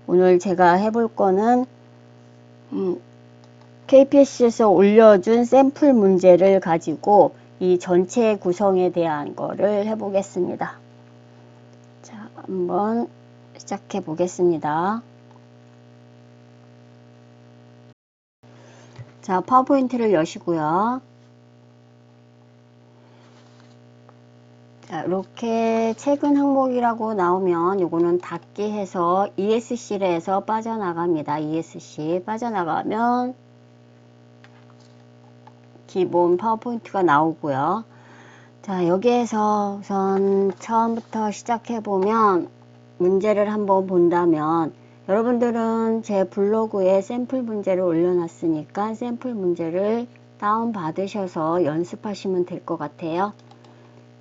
오늘 제가 해볼 거는 KPSC에서 올려준 샘플 문제를 가지고 이 전체 구성에 대한 거를 해보겠습니다. 자, 한번 시작해 보겠습니다. 자, 파워포인트를 여시고요. 자, 이렇게 최근 항목이라고 나오면 요거는 닫기 해서 ESC에서 빠져나갑니다. ESC 빠져나가면 기본 파워포인트가 나오고요. 자, 여기에서 우선 처음부터 시작해보면 문제를 한번 본다면 여러분들은 제 블로그에 샘플 문제를 올려놨으니까 샘플 문제를 다운받으셔서 연습하시면 될 것 같아요.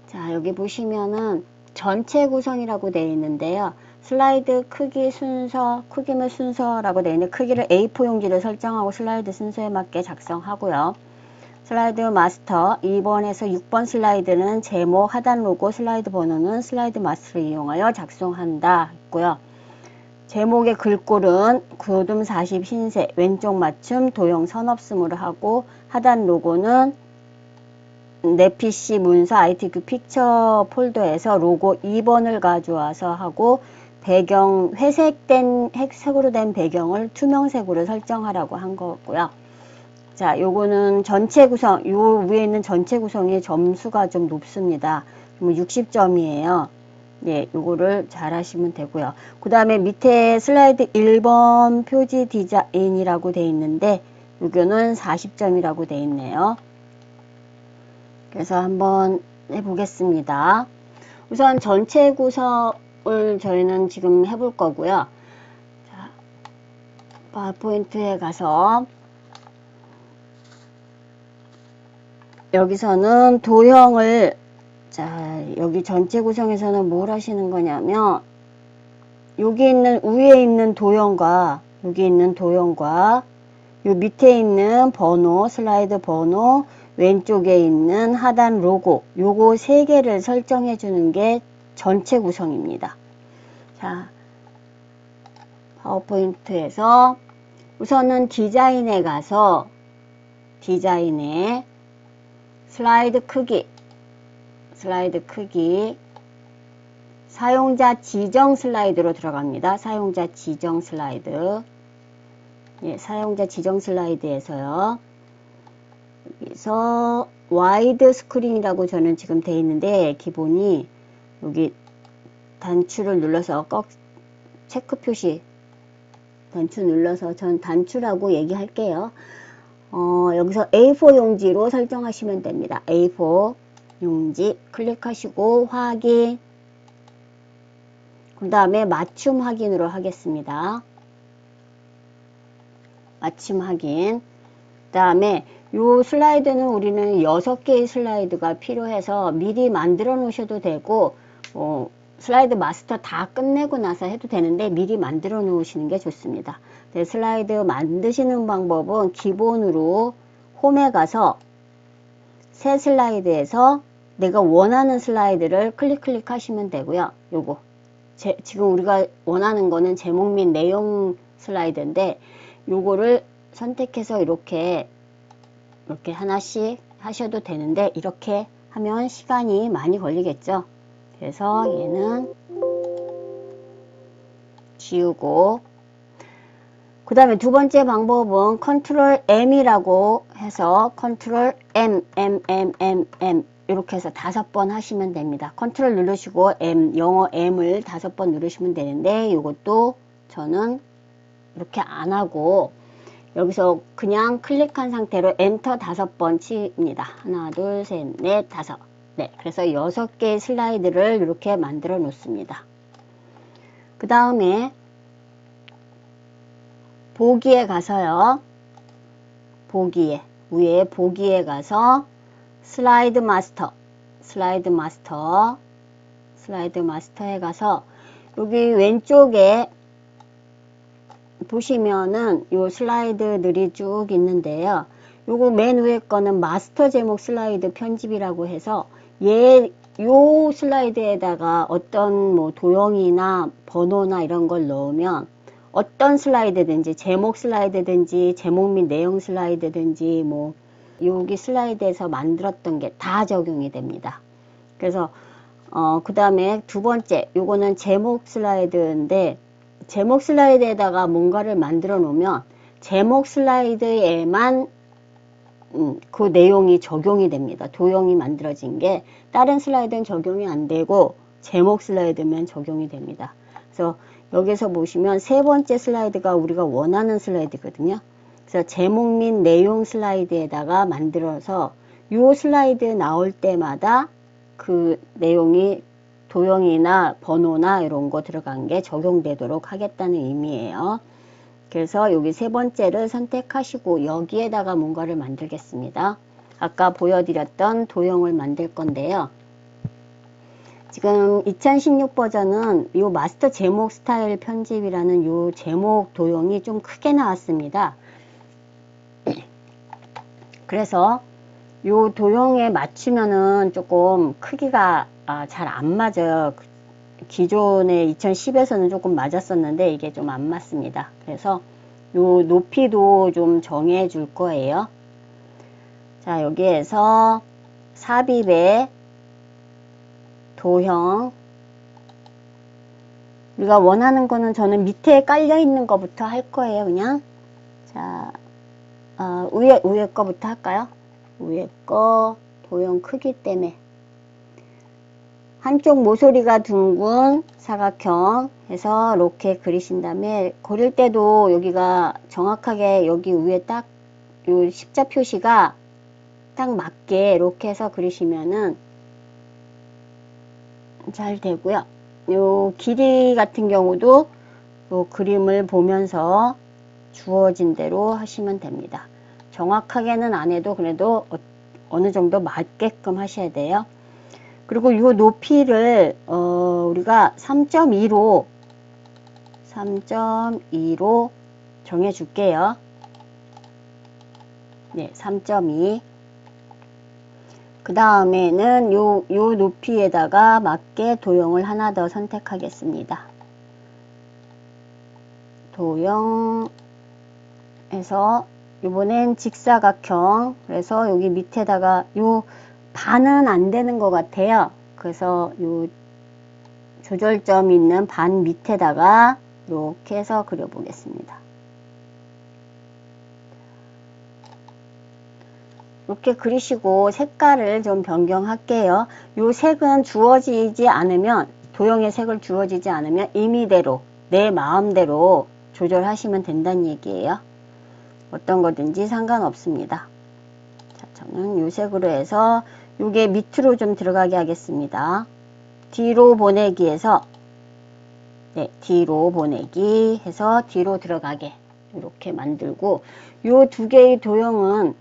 자, 여기 보시면은 전체 구성이라고 되어 있는데요. 슬라이드 크기 순서, 크기면 순서라고 되어 있는데 크기를 A4 용지를 설정하고 슬라이드 순서에 맞게 작성하고요. 슬라이드 마스터 2번에서 6번 슬라이드는 제목, 하단 로고, 슬라이드 번호는 슬라이드 마스터를 이용하여 작성한다 했고요. 제목의 글꼴은 교둠 40 흰색 왼쪽 맞춤 도형 선 없음으로 하고 하단 로고는 내 PC 문서 ITQ 픽처 폴더에서 로고 2번을 가져와서 하고 배경 회색으로 된 배경을 투명색으로 설정하라고 한 거고요. 자, 요거는 전체 구성, 요 위에 있는 전체 구성의 점수가 좀 높습니다. 60점이에요. 예, 요거를 잘 하시면 되고요. 그 다음에 밑에 슬라이드 1번 표지 디자인이라고 돼 있는데, 요거는 40점이라고 돼 있네요. 그래서 한번 해보겠습니다. 우선 전체 구성을 저희는 지금 해볼 거고요. 자, 파워포인트에 가서 여기서는 도형을 자, 여기 전체 구성에서는 뭘 하시는 거냐면 여기 있는 위에 있는 도형과 여기 있는 도형과 요 밑에 있는 번호, 슬라이드 번호, 왼쪽에 있는 하단 로고 요거 3개를 설정해 주는 게 전체 구성입니다. 자, 파워포인트에서 우선은 디자인에 가서 디자인에 슬라이드 크기 사용자 지정 슬라이드로 들어갑니다. 사용자 지정 슬라이드. 예, 사용자 지정 슬라이드에서요. 여기서 와이드 스크린이라고 저는 지금 돼 있는데 기본이 여기 단추를 눌러서 체크 표시 단추 눌러서 전 단추라고 얘기할게요. 여기서 A4 용지로 설정하시면 됩니다. A4 용지 클릭하시고 확인. 그 다음에 맞춤 확인으로 하겠습니다. 맞춤 확인. 그 다음에 요 슬라이드는 우리는 6개의 슬라이드가 필요해서 미리 만들어 놓으셔도 되고 슬라이드 마스터 다 끝내고 나서 해도 되는데 미리 만들어 놓으시는 게 좋습니다. 네, 슬라이드 만드시는 방법은 기본으로 홈에 가서 새 슬라이드에서 내가 원하는 슬라이드를 클릭 하시면 되고요. 요거 지금 우리가 원하는 거는 제목 및 내용 슬라이드인데 요거를 선택해서 이렇게 하나씩 하셔도 되는데 이렇게 하면 시간이 많이 걸리겠죠. 그래서 얘는 지우고 그 다음에 두 번째 방법은 컨트롤 M이라고 해서 컨트롤 M 이렇게 해서 5번 하시면 됩니다. 컨트롤 누르시고 M, 영어 M을 5번 누르시면 되는데 이것도 저는 이렇게 안 하고 여기서 그냥 클릭한 상태로 엔터 5번 칩니다. 하나, 둘, 셋, 넷, 5. 네, 그래서 6개의 슬라이드를 이렇게 만들어 놓습니다. 그 다음에 보기에 가서요. 위에 보기에 가서 슬라이드 마스터에 가서 여기 왼쪽에 보시면은 요 슬라이드들이 쭉 있는데요. 요거 맨 위에 거는 마스터 제목 슬라이드 편집이라고 해서 요 슬라이드에다가 어떤 뭐 도형이나 번호나 이런 걸 넣으면 어떤 슬라이드든지 제목 슬라이드든지 제목 및 내용 슬라이드든지 뭐 여기 슬라이드에서 만들었던 게 다 적용이 됩니다. 그래서 그 다음에 두 번째 요거는 제목 슬라이드인데 제목 슬라이드에다가 뭔가를 만들어 놓으면 제목 슬라이드에만 그 내용이 적용이 됩니다. 도형이 만들어진 게 다른 슬라이드는 적용이 안 되고 제목 슬라이드면 적용이 됩니다. 그래서 여기서 보시면 세 번째 슬라이드가 우리가 원하는 슬라이드거든요. 그래서 제목 및 내용 슬라이드에다가 만들어서 요 슬라이드 나올 때마다 그 내용이 도형이나 번호나 이런 거 들어간 게 적용되도록 하겠다는 의미예요. 그래서 여기 세 번째를 선택하시고 여기에다가 뭔가를 만들겠습니다. 아까 보여드렸던 도형을 만들 건데요. 지금 2016 버전은 요 마스터 제목 스타일 편집이라는 요 제목 도형이 좀 크게 나왔습니다. 그래서 요 도형에 맞추면은 조금 크기가 잘 안 맞아요. 기존의 2010에서는 조금 맞았었는데 이게 좀 안 맞습니다. 그래서 요 높이도 좀 정해 줄 거예요. 자, 여기에서 삽입의 도형 우리가 원하는 거는 저는 밑에 깔려 있는 거부터 할 거예요. 그냥 자 위에 거부터 할까요? 위에 거 도형 크기 때문에 한쪽 모서리가 둥근 사각형 해서 이렇게 그리신 다음에 그릴 때도 여기가 정확하게 여기 위에 딱 요 십자 표시가 딱 맞게 이렇게 해서 그리시면은 잘 되고요. 요 길이 같은 경우도 요 그림을 보면서 주어진 대로 하시면 됩니다. 정확하게는 안 해도 그래도 어느 정도 맞게끔 하셔야 돼요. 그리고 이 높이를 우리가 3.2로 정해 줄게요. 네, 3.2. 그 다음에는 요 높이에다가 맞게 도형을 하나 더 선택하겠습니다. 도형에서 이번엔 직사각형. 그래서 여기 밑에다가 요 반은 안 되는 것 같아요. 그래서 요 조절점 있는 반 밑에다가 이렇게 해서 그려보겠습니다. 이렇게 그리시고 색깔을 좀 변경할게요. 요 색은 주어지지 않으면 도형의 색을 주어지지 않으면 임의대로 내 마음대로 조절하시면 된다는 얘기예요. 어떤 거든지 상관없습니다. 자, 저는 요 색으로 해서 요게 밑으로 좀 들어가게 하겠습니다. 뒤로 보내기에서 네, 뒤로 보내기 해서 뒤로 들어가게 이렇게 만들고 요 두 개의 도형은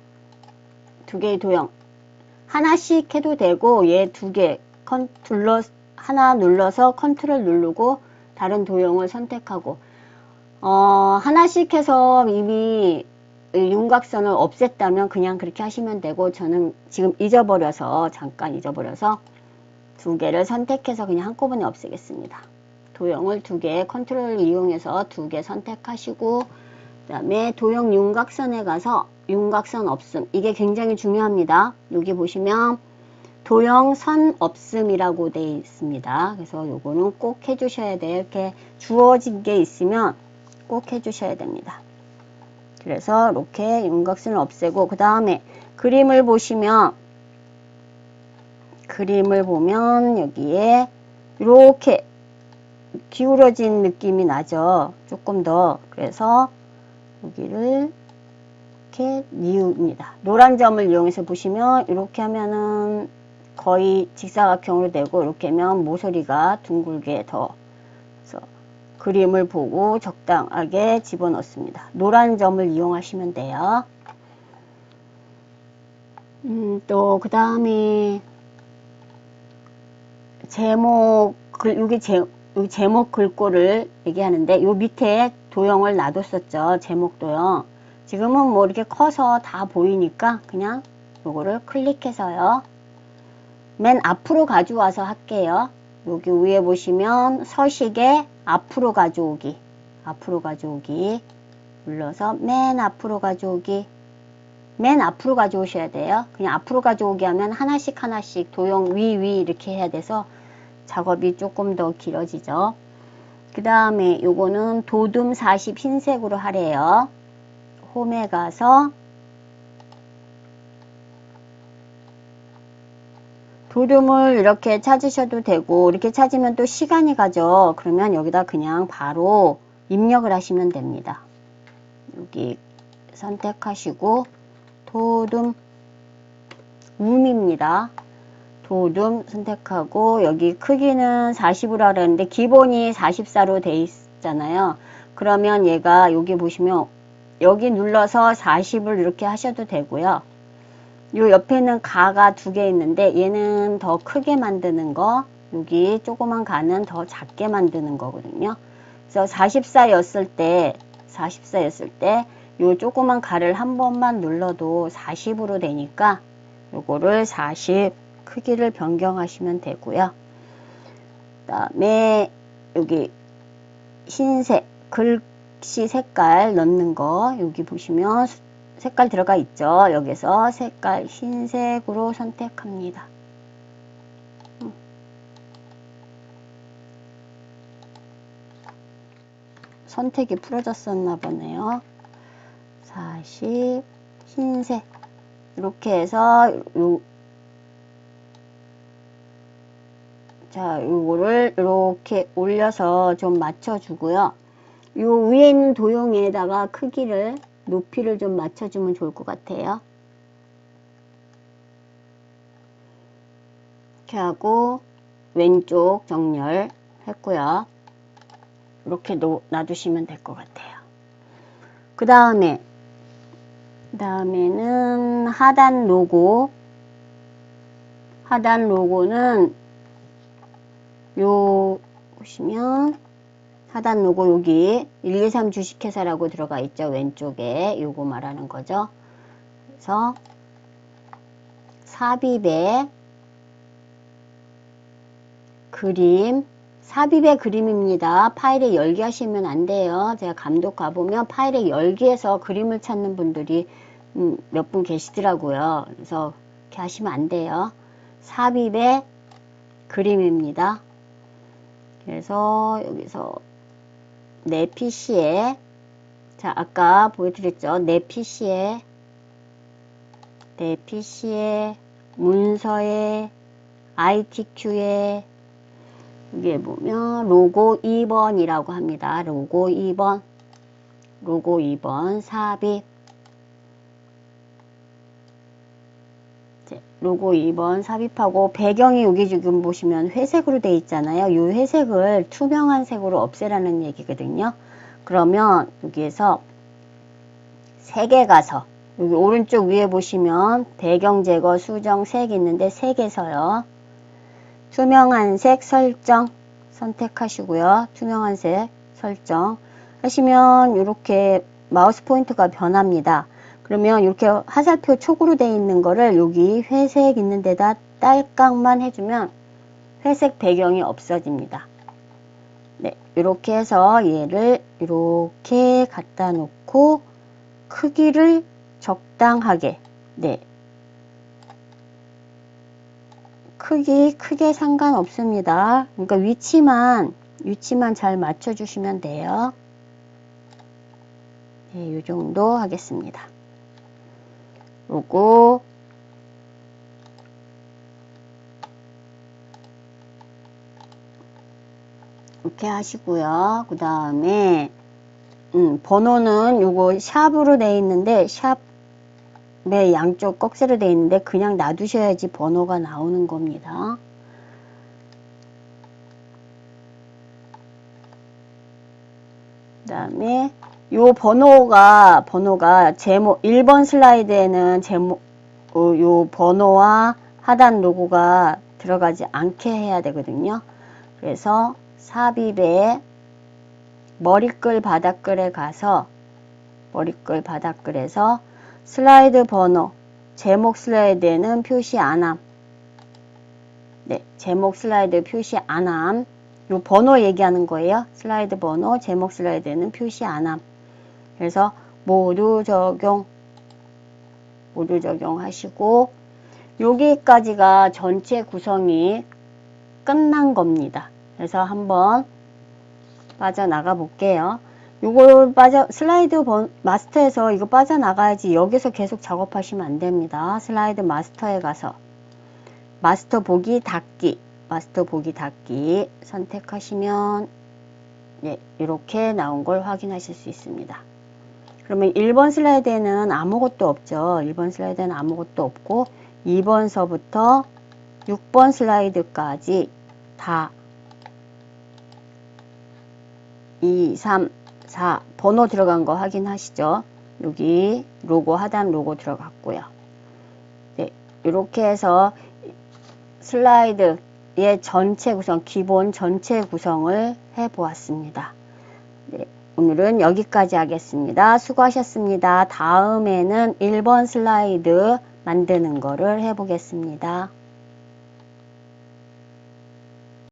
하나씩 해도 되고 얘 두 개 하나 눌러서 컨트롤 누르고 다른 도형을 선택하고 하나씩 해서 이미 윤곽선을 없앴다면 그냥 그렇게 하시면 되고 저는 지금 잠깐 잊어버려서 두 개를 선택해서 그냥 한꺼번에 없애겠습니다. 도형을 두 개 컨트롤을 이용해서 두 개 선택하시고 그 다음에 도형 윤곽선에 가서 윤곽선 없음 이게 굉장히 중요합니다. 여기 보시면 도형 선 없음이라고 되어 있습니다. 그래서 요거는 꼭 해주셔야 돼요. 이렇게 주어진 게 있으면 꼭 해주셔야 됩니다. 그래서 이렇게 윤곽선을 없애고 그 다음에 그림을 보면 여기에 이렇게 기울어진 느낌이 나죠. 조금 더. 그래서 여기를 이렇게 뉘웁니다. 노란 점을 이용해서 보시면 이렇게 하면은 거의 직사각형으로 되고 이렇게 하면 모서리가 둥글게 더 그림을 보고 적당하게 집어넣습니다. 노란 점을 이용하시면 돼요. 또 그 다음에 여기 제목 글꼴을 얘기하는데 요 밑에 도형을 놔뒀었죠. 제목 도형. 지금은 뭐 이렇게 커서 다 보이니까 그냥 요거를 클릭해서요. 맨 앞으로 가져와서 할게요. 여기 위에 보시면 서식에 앞으로 가져오기 앞으로 가져오기 눌러서 맨 앞으로 가져오기. 맨 앞으로 가져오셔야 돼요. 그냥 앞으로 가져오기 하면 하나씩 하나씩 도형 위 이렇게 해야 돼서 작업이 조금 더 길어지죠. 그 다음에 요거는 도둠 40 흰색으로 하래요. 홈에 가서 도둠을 이렇게 찾으셔도 되고, 이렇게 찾으면 또 시간이 가죠. 그러면 여기다 그냥 바로 입력을 하시면 됩니다. 여기 선택하시고 도둠 음입니다. 도둠 선택하고 여기 크기는 40으로 하라는데 기본이 44로 돼 있잖아요. 그러면 얘가 여기 보시면 여기 눌러서 40을 이렇게 하셔도 되고요. 요 옆에는 가가 2개 있는데 얘는 더 크게 만드는 거, 여기 조그만 가는 더 작게 만드는 거거든요. 그래서 44였을 때 요 조그만 가를 한 번만 눌러도 40으로 되니까 요거를 40 크기를 변경하시면 되고요. 그 다음에 여기 흰색 글씨 색깔 넣는 거 여기 보시면 색깔 들어가 있죠. 여기서 색깔 흰색으로 선택합니다. 선택이 풀어졌었나 보네요. 40 흰색 이렇게 해서 자, 요거를 이렇게 올려서 좀 맞춰주고요. 요 위에 있는 도형에다가 크기를 높이를 좀 맞춰주면 좋을 것 같아요. 이렇게 하고 왼쪽 정렬 했고요. 이렇게 놔두시면 될 것 같아요. 그 다음에는 하단 로고는 요 보시면 하단 로고 여기 123 주식회사라고 들어가 있죠. 왼쪽에 요거 말하는 거죠. 그래서 삽입의 그림입니다. 파일에 열기 하시면 안 돼요. 제가 감독 가보면 파일에 열기해서 그림을 찾는 분들이 몇 분 계시더라고요. 그래서 이렇게 하시면 안 돼요. 삽입의 그림입니다. 그래서 여기서 내 PC에 자 아까 보여드렸죠. 내 PC에 문서에 ITQ에 여기에 보면 로고 2번이라고 합니다. 로고 2번 삽입 로고 2번 삽입하고 배경이 여기 지금 보시면 회색으로 되어 있잖아요. 이 회색을 투명한 색으로 없애라는 얘기거든요. 그러면 여기에서 색에 가서 여기 오른쪽 위에 보시면 배경 제거 수정 색 있는데 색에서요. 투명한 색 설정 선택하시고요. 투명한 색 설정 하시면 이렇게 마우스 포인트가 변합니다. 그러면 이렇게 화살표 촉으로 되어 있는 거를 여기 회색 있는 데다 딸깍만 해주면 회색 배경이 없어집니다. 네, 이렇게 해서 얘를 이렇게 갖다 놓고 크기를 적당하게 네, 크게 상관없습니다. 그러니까 위치만 잘 맞춰주시면 돼요. 네, 이 정도 하겠습니다. 요거 이렇게 하시고요. 그 다음에 번호는 요거 샵으로 되어 있는데 샵의 양쪽 꺽쇠로 되어 있는데 그냥 놔두셔야지 번호가 나오는 겁니다. 그 다음에 요 번호가 제목 1번 슬라이드에는 요 번호와 하단 로고가 들어가지 않게 해야 되거든요. 그래서 삽입에 머리글 바닥글에 가서 바닥글에서 슬라이드 번호 제목 슬라이드에는 표시 안함. 네, 제목 슬라이드 표시 안함. 요 번호 얘기하는 거예요. 슬라이드 번호, 제목 슬라이드에는 표시 안 함. 그래서 모두 적용하시고, 여기까지가 전체 구성이 끝난 겁니다. 그래서 한번 빠져나가 볼게요. 요걸 슬라이드 마스터에서 이거 빠져나가야지 여기서 계속 작업하시면 안 됩니다. 슬라이드 마스터에 가서 마스터 보기 닫기 선택하시면 이렇게 나온 걸 확인하실 수 있습니다. 그러면 1번 슬라이드에는 아무것도 없죠. 1번 슬라이드에는 아무것도 없고 2번서부터 6번 슬라이드까지 다 2, 3, 4 번호 들어간 거 확인하시죠. 여기 로고 하단 로고 들어갔고요. 네, 이렇게 해서 슬라이드의 전체 구성, 기본 전체 구성을 해 보았습니다. 네, 오늘은 여기까지 하겠습니다. 수고하셨습니다. 다음에는 1번 슬라이드 만드는 거를 해 보겠습니다.